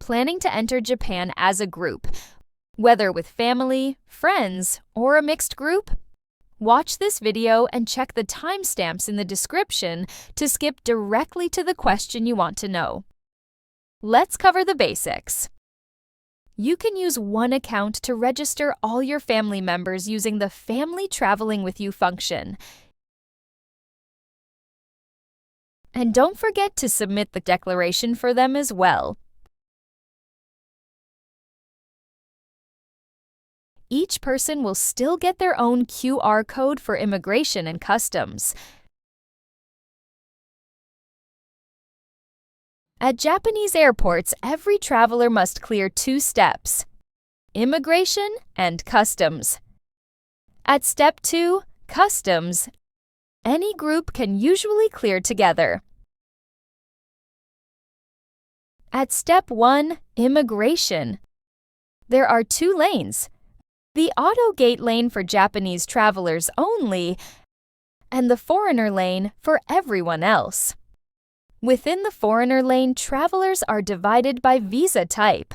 planning to enter Japan as a group, whether with family, friends, or a mixed group? Watch this video and check the timestamps in the description to skip directly to the question you want to know. Let's cover the basics. You can use one account to register all your family members using the Family Traveling With You function. And don't forget to submit the declaration for them as well. Each person will still get their own QR code for immigration and customs. At Japanese airports, every traveler must clear 2 steps: immigration and customs. At Step 2, customs, any group can usually clear together. At Step 1, immigration, there are 2 lanes: the Autogate lane for Japanese travelers only, and the foreigner lane for everyone else. Within the foreigner lane, travelers are divided by visa type: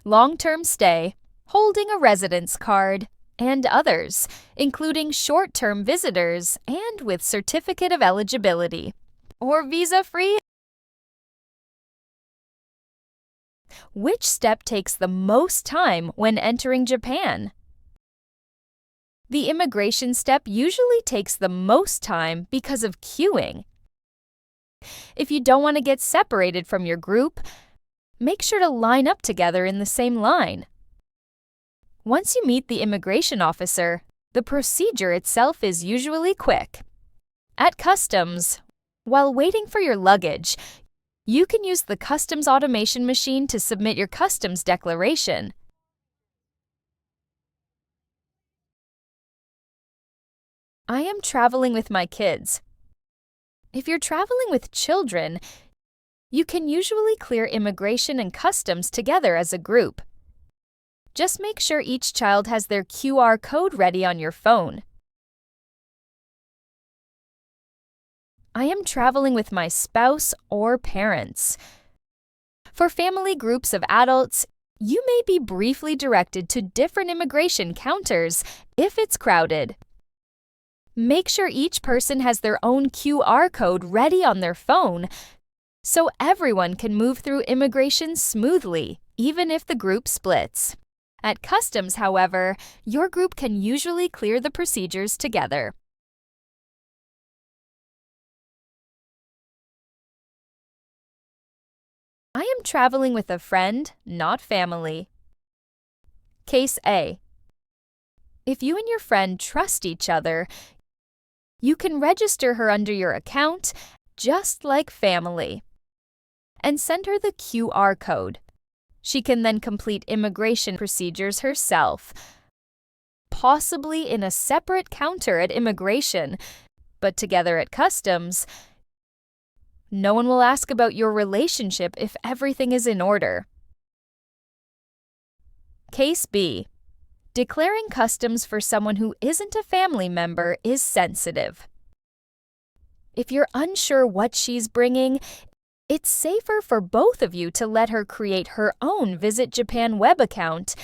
long-term stay, holding a residence card, and others, including short-term visitors and with certificate of eligibility, or visa-free. Which step takes the most time when entering Japan? The immigration step usually takes the most time because of queuing. If you don't want to get separated from your group, make sure to line up together in the same line. Once you meet the immigration officer, the procedure itself is usually quick. At customs, while waiting for your luggage, you can use the customs automation machine to submit your customs declaration. I am traveling with my kids. If you're traveling with children, you can usually clear immigration and customs together as a group. Just make sure each child has their QR code ready on your phone. I am traveling with my spouse or parents. For family groups of adults, you may be briefly directed to different immigration counters if it's crowded. Make sure each person has their own QR code ready on their phone so everyone can move through immigration smoothly, even if the group splits. At customs, however, your group can usually clear the procedures together. I am traveling with a friend, not family. Case A. If you and your friend trust each other, you can register her under your account, just like family, and send her the QR code. She can then complete immigration procedures herself, possibly in a separate counter at immigration, but together at customs. No one will ask about your relationship if everything is in order. Case B. Declaring customs for someone who isn't a family member is sensitive. If you're unsure what she's bringing, it's safer for both of you to let her create her own Visit Japan web account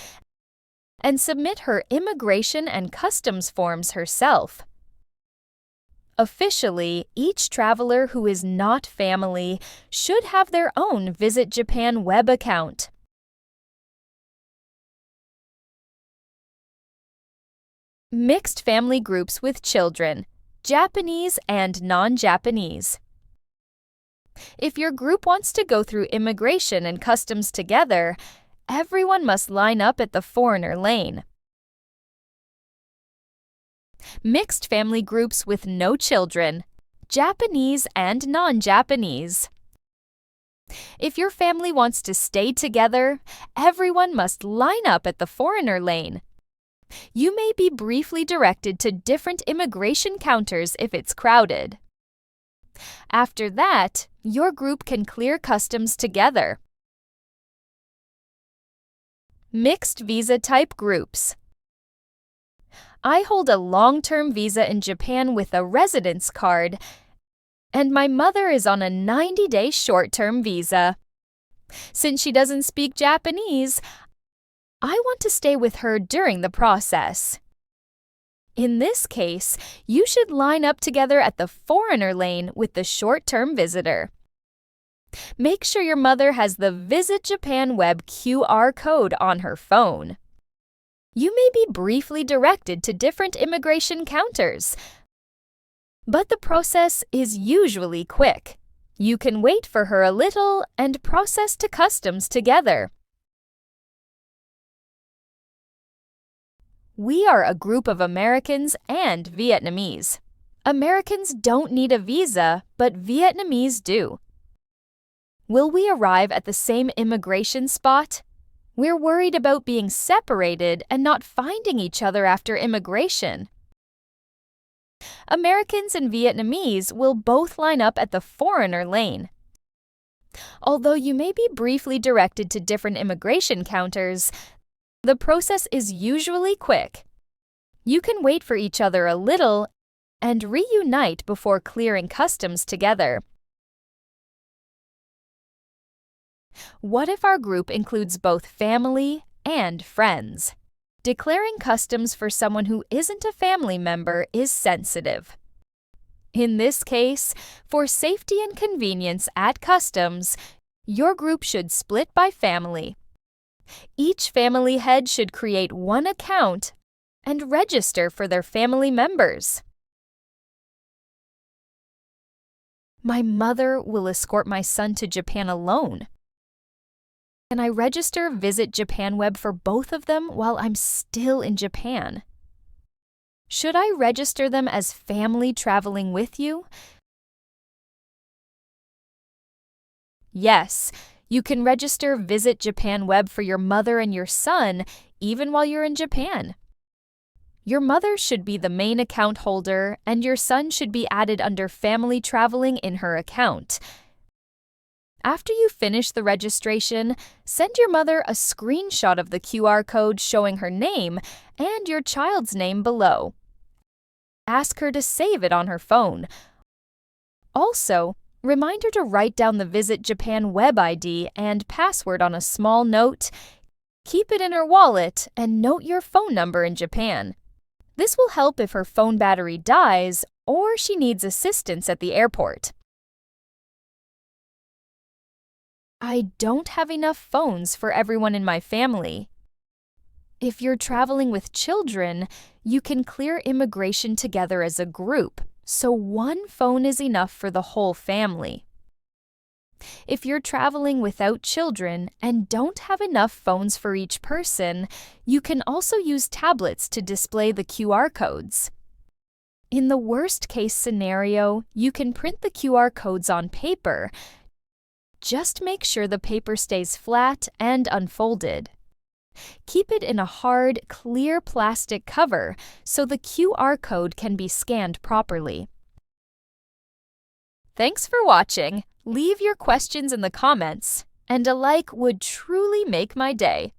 and submit her immigration and customs forms herself. Officially, each traveler who is not family should have their own Visit Japan web account. Mixed family groups with children, Japanese and non-Japanese. If your group wants to go through immigration and customs together, everyone must line up at the foreigner lane. Mixed family groups with no children, Japanese and non-Japanese. If your family wants to stay together, everyone must line up at the foreigner lane. You may be briefly directed to different immigration counters if it's crowded. After that, your group can clear customs together. Mixed visa type groups. I hold a long-term visa in Japan with a residence card and my mother is on a 90-day short-term visa. Since she doesn't speak Japanese, I want to stay with her during the process. In this case, you should line up together at the foreigner lane with the short-term visitor. Make sure your mother has the Visit Japan Web QR code on her phone. You may be briefly directed to different immigration counters, but the process is usually quick. You can wait for her a little and process to customs together. We are a group of Americans and Vietnamese. Americans don't need a visa, but Vietnamese do. Will we arrive at the same immigration spot? We're worried about being separated and not finding each other after immigration. Americans and Vietnamese will both line up at the foreigner lane. Although you may be briefly directed to different immigration counters, the process is usually quick. You can wait for each other a little and reunite before clearing customs together. What if our group includes both family and friends? Declaring customs for someone who isn't a family member is sensitive. In this case, for safety and convenience at customs, your group should split by family. Each family head should create one account and register for their family members. My mother will escort my son to Japan alone. Can I register Visit Japan Web for both of them while I'm still in Japan? Should I register them as family traveling with you? Yes, you can register Visit Japan Web for your mother and your son even while you're in Japan. Your mother should be the main account holder, and your son should be added under family traveling in her account. After you finish the registration, send your mother a screenshot of the QR code showing her name and your child's name below. Ask her to save it on her phone. Also, remind her to write down the Visit Japan Web ID and password on a small note. Keep it in her wallet and note your phone number in Japan. This will help if her phone battery dies or she needs assistance at the airport. I don't have enough phones for everyone in my family. If you're traveling with children, you can clear immigration together as a group, so one phone is enough for the whole family. If you're traveling without children and don't have enough phones for each person, you can also use tablets to display the QR codes. In the worst-case scenario, you can print the QR codes on paper. Just make sure the paper stays flat and unfolded. Keep it in a hard, clear plastic cover so the QR code can be scanned properly. Thanks for watching. Leave your questions in the comments, and a like would truly make my day.